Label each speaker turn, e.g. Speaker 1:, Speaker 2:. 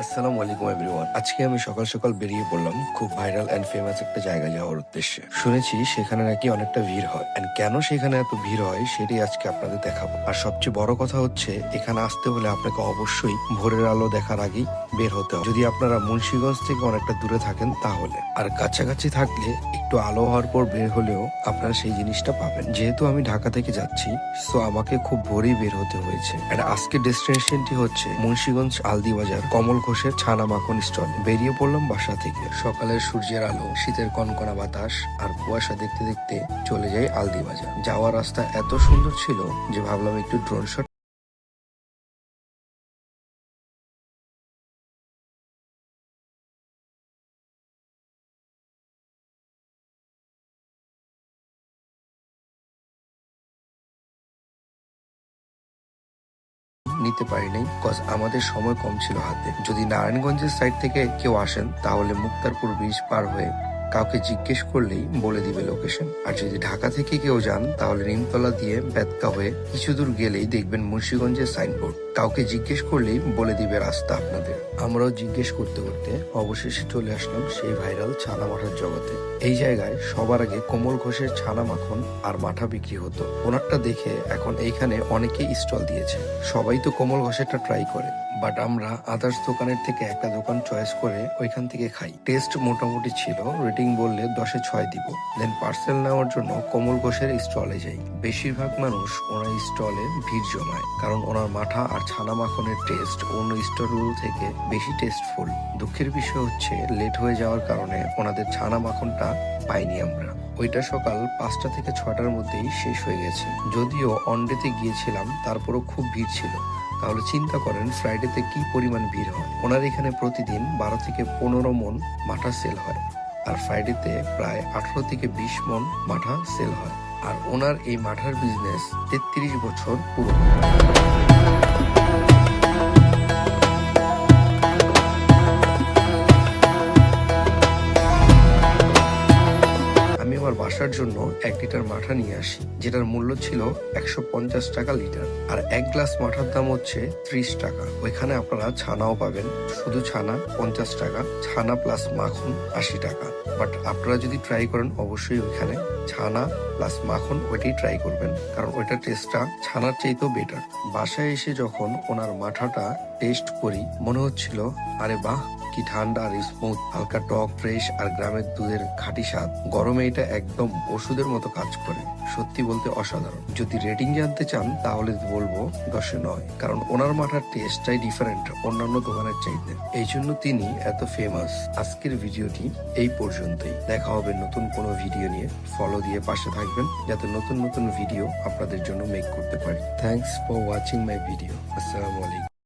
Speaker 1: আসসালামু আলাইকুম এভরিওয়ান। আজকে আমি সকাল সকাল বেরিয়ে পড়লাম খুব ভাইরাল এন্ড ফেমাস একটা জায়গায় যাওয়ার উদ্দেশ্যে। শুনেছি সেখানে নাকি অনেকটা ভিড় হয়, এন্ড কেন সেখানে এত ভিড় হয় সেটাই আজকে আপনাদের দেখাবো। আর সবচেয়ে বড় কথা হচ্ছে, এখানে আসতে হলে আপনাকে অবশ্যই ভোরের আলো দেখার আগেই বের হতে হবে, যদি আপনারা মুন্সিগঞ্জ থেকে অনেকটা দূরে থাকেন তাহলে। আর কাছাকাছি থাকলে একটু আলো হওয়ার পর বের হলেও আপনারা সেই জিনিসটা পাবেন। যেহেতু আমি ঢাকা থেকে যাচ্ছি, সো আমাকে খুব ভোরেই বের হতে হয়েছে। আর আজকের ডেস্টিনেশনটি হচ্ছে মুন্সিগঞ্জ আলদি বাজার কমল ঘোষের ছানা মাখন স্টল। বেরিয়ে পড়লাম বাসা থেকে। সকালের সূর্যের আলো, শীতের কনকনা বাতাস আর কুয়াশা দেখতে দেখতে চলে যাই আলদি বাজার। যাওয়ার রাস্তা এত সুন্দর ছিল যে ভাবলাম একটু ড্রোন শট নিতে পারি নাই, কজ আমাদের সময় কম ছিল হাতে। যদি নারায়ণগঞ্জের সাইড থেকে কেউ আসেন তাহলে মুক্তারপুর ব্রিজ পার হয়ে কাউকে জিজ্ঞেস করলেই বলে দিবে লোকেশন। আর যদি ঢাকা থেকে কেউ যান তাহলে নিমতলা দিয়ে বেতকা হয়ে কিছু দূর গেলেই দেখবেন মুন্সিগঞ্জের সাইনবোর্ড। কাউকে জিজ্ঞেস করলেই বলে দিবে রাস্তা আপনাদের। আমরাও জিজ্ঞেস করতে করতে অবশেষে চলে আসলাম সেই ভাইরাল ছানা মাঠার জগতে। এই জায়গায় সবার আগে কমল ঘোষের ছানা মাখন আর মাঠা বিক্রি হতো। ওনারটা দেখে এখন এইখানে অনেকেই স্টল দিয়েছে। সবাই তো কমল ঘোষেরটা ট্রাই করে, বাট আমরা আদার্স দোকানের থেকে একটা দোকান চয়েস করে ওইখান থেকে খাই। টেস্ট মোটামুটি ছিল, রেটিং বললে 10-এ 6 দিব। দেন পার্সেল নেওয়ার জন্য কমল ঘোষের স্টলে যাই। বেশিরভাগ মানুষ ওনার স্টলে ভিড় জমায়, কারণ ওনার মাঠা আর ছানা মাখনের টেস্ট অন্য স্টলগুলো থেকে বেশি টেস্টফুল। দুঃখের বিষয় হচ্ছে লেট হয়ে যাওয়ার কারণে ওনাদের ছানা মাখনটা পাইনি আমরা। ওইটা সকাল 5টা থেকে 6টার মধ্যেই শেষ হয়ে গেছে। যদিও অনডেতে গিয়েছিলাম, তারপরও খুব ভিড় ছিল। তাহলে চিন্তা করেন ফ্রাইডেতে কি পরিমাণ ভিড় হয়। ওনার এখানে প্রতিদিন 12 থেকে 15 মন মাঠা সেল হয়, আর ফ্রাইডেতে প্রায় 18 থেকে 20 মন মাঠা সেল হয়। আর ওনার এই মাঠার বিজনেস 33 বছর পুরনো। আমি আমার বাসার জন্য 1 লিটার মাঠা নিয়ে আসি, যেটার মূল্য ছিল 150 টাকা লিটার। আর 1 গ্লাস মাঠার দাম হচ্ছে 30 টাকা। ওইখানে আপনারা ছানাও পাবেন, শুধু ছানা 50 টাকা, ছানা প্লাস মাখন 80 টাকা। বাট আপনারা যদি ট্রাই করেন অবশ্যই ওইখানে ছানা প্লাস মাখন ওইটাই ট্রাই করবেন, কারণ ওইটার টেস্টটা ছানার চাইতেও বেটার। বাসায় এসে যখন ওনার মাঠাটা টেস্ট করি, মনে হচ্ছিল আরে বাহ, কি ঠান্ডা আর স্মুথ, হালকা টক, ফ্রেশ আর গ্রামের দুধের খাঁটি স্বাদ। গরমে এটা একদম ওষুধের মতো কাজ করে। সত্যি বলতে অসাধারণ। যদি রেটিং জানতে চান তাহলে বলবো 10-এ 9, কারণ ওনার মাঠার টেস্টটাই ডিফারেন্ট অন্যান্য দোকানের চাইতে। এই জন্য তিনি এত ফেমাস। আজকের ভিডিওটি এই পর্যন্তই। দেখা হবে নতুন কোনো ভিডিও নিয়ে। ফলো দিয়ে পাশে থাকবেন যাতে নতুন নতুন ভিডিও আপনাদের জন্য মেক করতে পারি। Thanks for watching my video. আসসালামু আলাইকুম।